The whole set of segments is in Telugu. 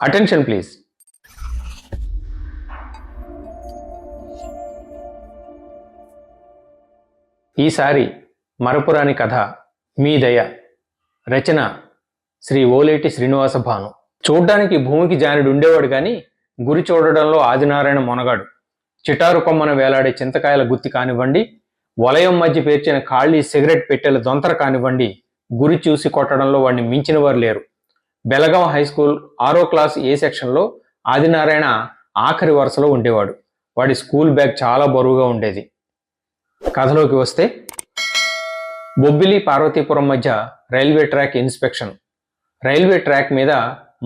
Attention please. ఈసారి మరపురాని కథ మీ దయ. రచన శ్రీ ఓలేటి శ్రీనివాస భాను. చూడ్డానికి భూమికి జానుడు ఉండేవాడు కానీ గురి చూడడంలో ఆదినారాయణ మొనగాడు. చిటారు కొమ్మన వేలాడే చింతకాయల గుత్తి కానివ్వండి, వలయం మధ్య పేర్చిన ఖాళీ సిగరెట్ పెట్టెల దొంతర కానివ్వండి, గురి చూసి కొట్టడంలో వాడిని మించిన వారు లేరు. బెలగాం హై స్కూల్ 6వ క్లాస్ ఏ సెక్షన్లో ఆదినారాయణ ఆఖరి వరుసలో ఉండేవాడు. వాడి స్కూల్ బ్యాగ్ చాలా బరువుగా ఉండేది. కథలోకి వస్తే, బొబ్బిలి పార్వతీపురం మధ్య railway track inspection. Railway track మీద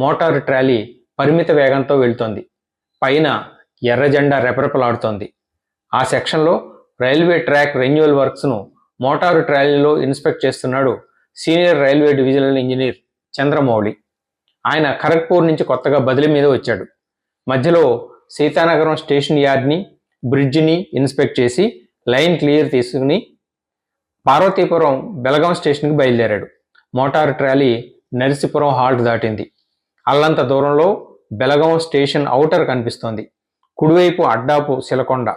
మోటారు ట్రాలీ పరిమిత వేగంతో వెళ్తోంది. పైన ఎర్ర జెండా రెపరెపలాడుతోంది. ఆ సెక్షన్లో రైల్వే ట్రాక్ రెన్యువల్ వర్క్స్ను మోటారు ట్రాలీలో ఇన్స్పెక్ట్ చేస్తున్నాడు senior railway divisional engineer Chandramouli. ఆయన ఖరగ్పూర్ నుంచి కొత్తగా బదిలీ మీద వచ్చాడు. మధ్యలో సీతానగరం స్టేషన్ యార్డ్ని, బ్రిడ్జిని ఇన్స్పెక్ట్ చేసి లైన్ క్లియర్ తీసుకుని పార్వతీపురం బెలగాం స్టేషన్కి బయలుదేరాడు. మోటారు ట్రాలీ నరసీపురం హాల్ట్ దాటింది. అల్లంత దూరంలో బెలగాం స్టేషన్ ఔటర్ కనిపిస్తోంది. కుడివైపు అడ్డాపు శిలకొండ,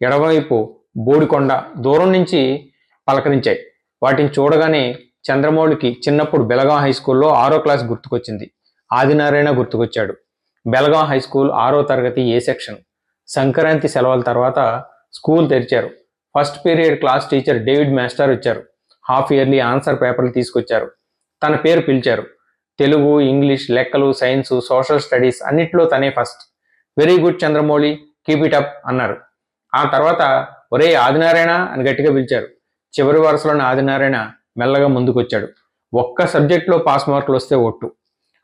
ఎడమవైపు బోడికొండ దూరం నుంచి పలకరించాయి. వాటిని చూడగానే చంద్రమౌళికి చిన్నప్పుడు బెలగాం హై స్కూల్లో 6వ క్లాస్ గుర్తుకొచ్చింది. ఆదినారాయణ గుర్తుకొచ్చాడు. బెలగాం హై స్కూల్ 6వ తరగతి ఏ సెక్షన్. సంక్రాంతి సెలవుల తర్వాత స్కూల్ తెరిచారు. First period class teacher David master వచ్చారు. హాఫ్ ఇయర్లీ ఆన్సర్ పేపర్లు తీసుకొచ్చారు. తన పేరు పిలిచారు. తెలుగు, ఇంగ్లీష్, లెక్కలు, సైన్సు, సోషల్ స్టడీస్ అన్నిట్లో తనే first. Very good Chandramouli, keep it up అన్నారు. ఆ తర్వాత ఒరే ఆదినారాయణ అని గట్టిగా పిలిచారు. చివరి వరుసలోని ఆదినారాయణ మెల్లగా ముందుకొచ్చాడు. ఒక్క సబ్జెక్ట్లో పాస్ మార్కులు వస్తే ఒట్టు.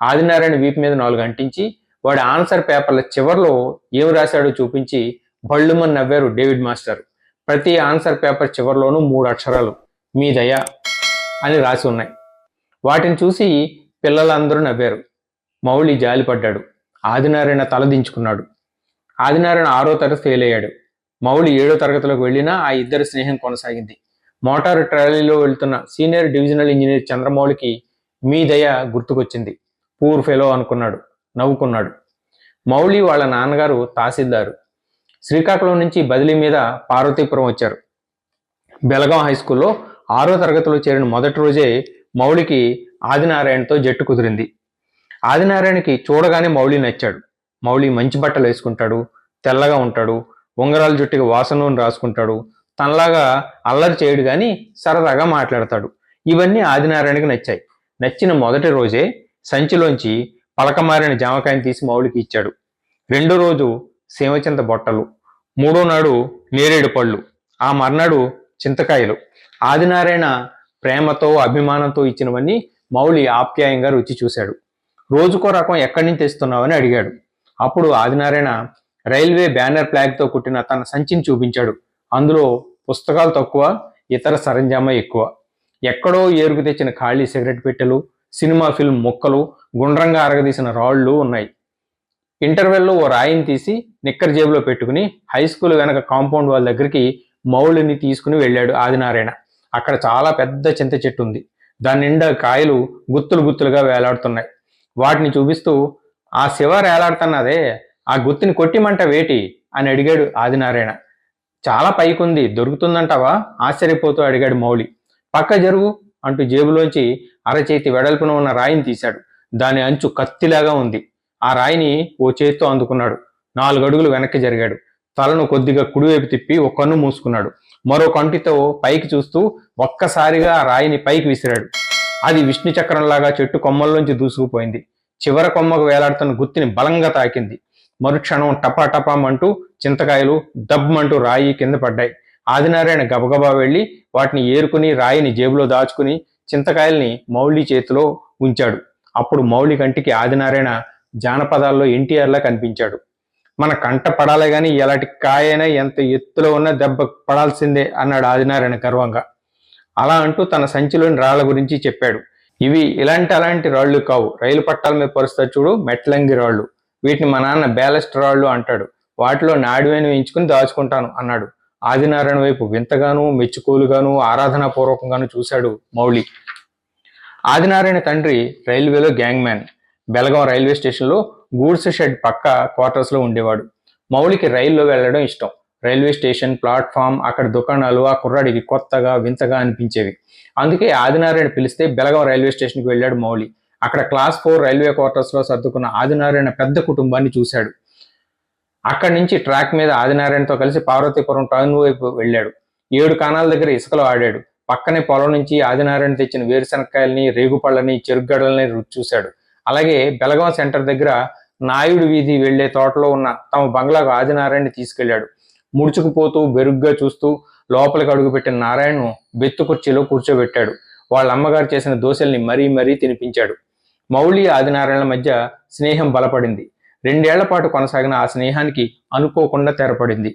ఆదినారాయణ వీపు మీద 4 అంటించి వాడి ఆన్సర్ పేపర్ల చివర్లో ఏం రాశాడో చూపించి బళ్ళుమని నవ్వారు డేవిడ్ మాస్టర్. ప్రతి ఆన్సర్ పేపర్ చివర్లోనూ 3 అక్షరాలు మీ దయ అని రాసి ఉన్నాయి. వాటిని చూసి పిల్లలందరూ నవ్వారు. మౌళి జాలిపడ్డాడు. ఆదినారాయణ తలదించుకున్నాడు. ఆదినారాయణ 6వ తరగతి ఫెయిల్ అయ్యాడు. మౌళి 7వ తరగతిలోకి వెళ్ళినా ఆ ఇద్దరి స్నేహం కొనసాగింది. మోటారు ట్రాలీలో వెళ్తున్న సీనియర్ డివిజనల్ ఇంజనీర్ చంద్రమౌళికి మీ దయ గుర్తుకొచ్చింది. పూర్ ఫెలో అనుకున్నాడు, నవ్వుకున్నాడు. మౌళి వాళ్ళ నాన్నగారు తహసీల్దారు. శ్రీకాకుళం నుంచి బదిలీ మీద పార్వతీపురం వచ్చారు. బెలగాం హై స్కూల్లో 6వ తరగతిలో చేరిన మొదటి రోజే మౌళికి ఆదినారాయణతో జట్టు కుదిరింది. ఆదినారాయణకి చూడగానే మౌళి నచ్చాడు. మౌళి మంచి బట్టలు వేసుకుంటాడు, తెల్లగా ఉంటాడు, ఉంగరాల జుట్టుకి వాసనను రాసుకుంటాడు, తనలాగా అల్లరి చేయడు కానీ సరదాగా మాట్లాడతాడు. ఇవన్నీ ఆదినారాయణకి నచ్చాయి. నచ్చిన మొదటి రోజే సంచిలోంచి పలకమారిన జామకాయని తీసి మౌళికి ఇచ్చాడు. 2వ రోజు సీమచింత బొట్టలు, 3వ నాడు నేరేడు పళ్ళు, ఆ మర్నాడు చింతకాయలు. ఆదినారాయణ ప్రేమతో అభిమానంతో ఇచ్చినవన్నీ మౌళి ఆప్యాయంగా రుచి చూశాడు. రోజుకో రకం ఎక్కడి నుంచి తెస్తున్నావని అడిగాడు. అప్పుడు ఆదినారాయణ రైల్వే బ్యానర్ ఫ్లాగ్తో కుట్టిన తన సంచిని చూపించాడు. అందులో పుస్తకాలు తక్కువ, ఇతర సరంజామా ఎక్కువ. ఎక్కడో ఏరుకు తెచ్చిన ఖాళీ సిగరెట్ పెట్టెలు, సినిమా ఫిల్మ్ ముక్కలు, గుండ్రంగా అరగదీసిన రాళ్లు ఉన్నాయి. ఇంటర్వెల్లో ఓ రాయిని తీసి నిక్కర్ జేబులో పెట్టుకుని హై స్కూల్ వెనక కాంపౌండ్ వాళ్ళ దగ్గరికి మౌళిని తీసుకుని వెళ్ళాడు ఆదినారాయణ. అక్కడ చాలా పెద్ద చింత చెట్టు ఉంది. దాని నిండా కాయలు గుత్తులు గుత్తులుగా వేలాడుతున్నాయి. వాటిని చూపిస్తూ, ఆ శివ వేలాడుతున్నదే, ఆ గుత్తిని కొట్టిమంట వేటి అని అడిగాడు ఆదినారాయణ. చాలా పైకుంది, దొరుకుతుందంటావా ఆశ్చర్యపోతూ అడిగాడు మౌళి. పక్క జరుగు అంటూ జేబులోంచి అరచేతి వెడల్పున ఉన్న రాయిని తీశాడు. దాని అంచు కత్తిలాగా ఉంది. ఆ రాయిని ఓ చేత్తో అందుకున్నాడు. 4 అడుగులు వెనక్కి జరిగాడు. తలను కొద్దిగా కుడివైపు తిప్పి ఒక కన్ను మూసుకున్నాడు. మరో కంటితో పైకి చూస్తూ ఒక్కసారిగా ఆ రాయిని పైకి విసిరాడు. అది విష్ణు చక్రంలాగా చెట్టు కొమ్మల్లోంచి దూసుకుపోయింది. చివర కొమ్మకు వేలాడుతున్న గుత్తిని బలంగా తాకింది. మరుక్షణం టపాటపామంటూ చింతకాయలు దబ్బమంటూ రాయి కింద పడ్డాయి. ఆదినారాయణ గబగబా వెళ్ళి వాటిని ఏరుకుని రాయిని జేబులో దాచుకుని చింతకాయల్ని మౌళి చేతిలో ఉంచాడు. అప్పుడు మౌళి కంటికి ఆదినారాయణ జానపదాల్లో ఎన్టీఆర్లా కనిపించాడు. మన కంట పడాలే గాని ఎలాంటి కాయైనా ఎంత ఎత్తులో ఉన్నా దెబ్బ పడాల్సిందే అన్నాడు ఆదినారాయణ గర్వంగా. అలా అంటూ తన సంచిలోని రాళ్ల గురించి చెప్పాడు. ఇవి అలాంటి రాళ్లు కావు, రైలు పట్టాల మీద పరుస్తారు చూడు, మెట్లంగి రాళ్లు. వీటిని మా నాన్న బ్యాలెస్ట్ రాళ్లు అంటాడు. వాటిలో నాడివేని వేయించుకుని దాచుకుంటాను అన్నాడు. ఆదినారాయణ వైపు వింతగాను, మెచ్చుకోలుగాను, ఆరాధనాపూర్వకంగాను చూశాడు మౌళి. ఆదినారాయణ తండ్రి రైల్వేలో గ్యాంగ్ మ్యాన్. బెలగాం రైల్వే స్టేషన్లో గూడ్స్ షెడ్ పక్క క్వార్టర్స్లో ఉండేవాడు. మౌలికి రైల్లో వెళ్ళడం ఇష్టం. రైల్వే స్టేషన్, ప్లాట్ఫామ్, అక్కడ దుకాణాలు ఆ కుర్రాడికి కొత్తగా వింతగా అనిపించేవి. అందుకే ఆదినారాయణ పిలిస్తే బెలగం రైల్వే స్టేషన్కి వెళ్ళాడు మౌలి. అక్కడ క్లాస్ 4 రైల్వే క్వార్టర్స్లో సర్దుకున్న ఆదినారాయణ పెద్ద కుటుంబాన్ని చూశాడు. అక్కడి నుంచి ట్రాక్ మీద ఆదినారాయణతో కలిసి పార్వతీపురం టౌన్ వైపు వెళ్ళాడు. 7 కానాల దగ్గర ఇసుకలో ఆడాడు. పక్కనే పొలం నుంచి ఆదినారాయణ తెచ్చిన వేరుశనక్కాయల్ని, రేగుపళ్ళని, చెరుగడల్ని రుచి చూశాడు. అలాగే బెలగం సెంటర్ దగ్గర నాయుడు వీధి వెళ్లే తోటలో ఉన్న తమ బంగ్లాకు ఆదినారాయణని తీసుకెళ్లాడు. ముడుచుకుపోతూ బెరుగ్గా చూస్తూ లోపలికి అడుగుపెట్టిన నారాయణను బెత్తు కుర్చీలో కూర్చోబెట్టాడు. వాళ్ళ అమ్మగారు చేసిన దోశల్ని మరీ మరీ తినిపించాడు. మౌలి ఆదినారాయణల మధ్య స్నేహం బలపడింది. 2 ఏళ్ల పాటు కొనసాగిన ఆ స్నేహానికి అనుకోకుండా తెరపడింది.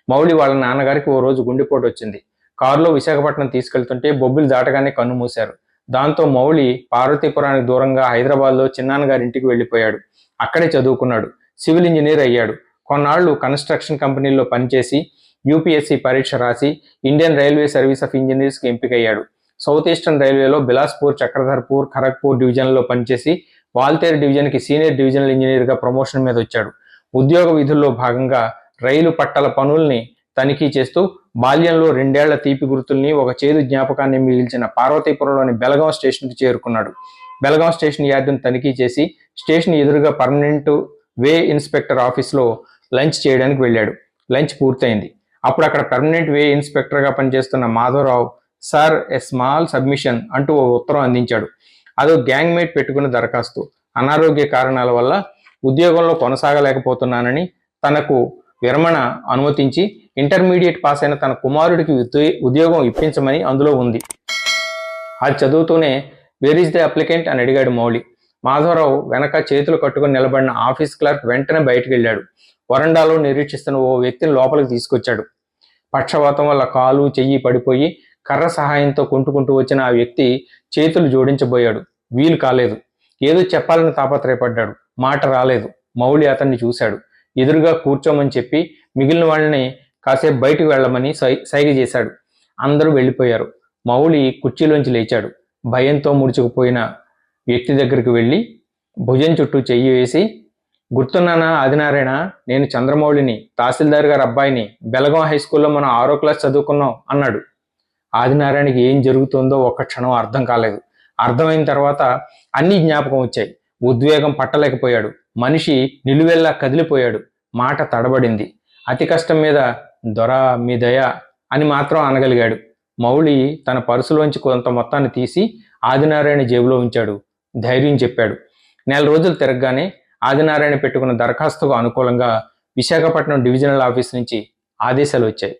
మౌలి వాళ్ళ నాన్నగారికి ఓ రోజు గుండెపోటు వచ్చింది. కారులో విశాఖపట్నం తీసుకెళ్తుంటే బొబ్బిలి దాటగానే కన్నుమూశారు. దాంతో మౌలి పార్వతీపురానికి దూరంగా హైదరాబాద్లో చిన్నాన్నగారి ఇంటికి వెళ్ళిపోయాడు. అక్కడే చదువుకున్నాడు. సివిల్ ఇంజనీర్ అయ్యాడు. కొన్నాళ్లు కన్స్ట్రక్షన్ కంపెనీల్లో పనిచేసి యూపీఎస్సీ పరీక్ష రాసి ఇండియన్ రైల్వే సర్వీస్ ఆఫ్ ఇంజనీర్స్కి ఎంపికయ్యాడు. సౌత్ ఈస్టర్న్ రైల్వేలో బిలాస్పూర్, చక్రధర్పూర్, ఖరగ్పూర్ డివిజన్లో పనిచేసి వాల్తేరు డివిజన్కి సీనియర్ డివిజనల్ ఇంజనీర్గా ప్రమోషన్ మీద వచ్చాడు. ఉద్యోగ విధుల్లో భాగంగా రైలు పట్టాల పనుల్ని తనిఖీ చేస్తూ బాల్యంలో 2 ఏళ్ల తీపి గుర్తుల్ని, ఒక చేదు జ్ఞాపకాన్ని మిగిల్చిన పార్వతీపురంలోని బెలగం స్టేషన్కి చేరుకున్నాడు. బెలగం స్టేషన్ యార్డును తనిఖీ చేసి స్టేషన్ ఎదురుగా పర్మనెంట్ వే ఇన్స్పెక్టర్ ఆఫీస్లో లంచ్ చేయడానికి వెళ్ళాడు. లంచ్ పూర్తయింది. అప్పుడు అక్కడ పర్మనెంట్ వే ఇన్స్పెక్టర్గా పనిచేస్తున్న Madhavarao, sir a small submission అంటూ ఓ ఉత్తరం అందించాడు. అదో గ్యాంగ్ మేట్ పెట్టుకున్న దరఖాస్తు. అనారోగ్య కారణాల వల్ల ఉద్యోగంలో కొనసాగలేకపోతున్నానని, తనకు విరమణ అనుమతించి ఇంటర్మీడియట్ పాస్ అయిన తన కుమారుడికి ఉద్యోగం ఇప్పించమని అందులో ఉంది. అది చదువుతూనే వేర్ ఈజ్ ది అప్లికెంట్ అని అడిగాడు మౌలి. మాధవరావు వెనక చేతులు కట్టుకుని నిలబడిన ఆఫీస్ క్లర్క్ వెంటనే బయటకు వెళ్ళాడు. వరండాలో నిరీక్షిస్తున్న ఓ వ్యక్తిని లోపలికి తీసుకొచ్చాడు. పక్షవాతం వల్ల కాలు, చెయ్యి పడిపోయి కర్ర సహాయంతో కుంటుకుంటూ వచ్చిన ఆ వ్యక్తి చేతులు జోడించబోయాడు. వీలు కాలేదు. ఏదో చెప్పాలని తాపత్రయపడ్డాడు. మాట రాలేదు. మౌలి అతన్ని చూశాడు. ఎదురుగా కూర్చోమని చెప్పి మిగిలిన వాళ్ళని కాసేపు బయటకు వెళ్ళమని సైగ చేశాడు. అందరూ వెళ్ళిపోయారు. మౌలి కుర్చీలోంచి లేచాడు. భయంతో ముడుచుకుపోయిన వ్యక్తి దగ్గరికి వెళ్ళి భుజం చుట్టూ చెయ్యి వేసి, గుర్తున్నానా ఆదినారాయణ, నేను చంద్రమౌళిని, తహసీల్దార్ గారి అబ్బాయిని, బెలగం హై స్కూల్లో మనం 6వ క్లాస్ చదువుకున్నాం అన్నాడు. ఆదినారాయణకి ఏం జరుగుతుందో ఒక్క క్షణం అర్థం కాలేదు. అర్థమైన తర్వాత అన్నీ జ్ఞాపకం వచ్చాయి. ఉద్వేగం పట్టలేకపోయాడు. మనిషి నిలువెల్లా కదిలిపోయాడు. మాట తడబడింది. అతి కష్టం మీద దొర మీ దయ అని మాత్రం అనగలిగాడు. మౌలి తన పర్సులోంచి కొంత మొత్తాన్ని తీసి ఆదినారాయణ జేబులో ఉంచాడు. ధైర్యం చెప్పాడు. 4 రోజులు తిరగగానే ఆదినారాయణ పెట్టుకున్న దరఖాస్తుకు అనుకూలంగా విశాఖపట్నం డివిజనల్ ఆఫీస్ నుంచి ఆదేశాలు వచ్చాయి.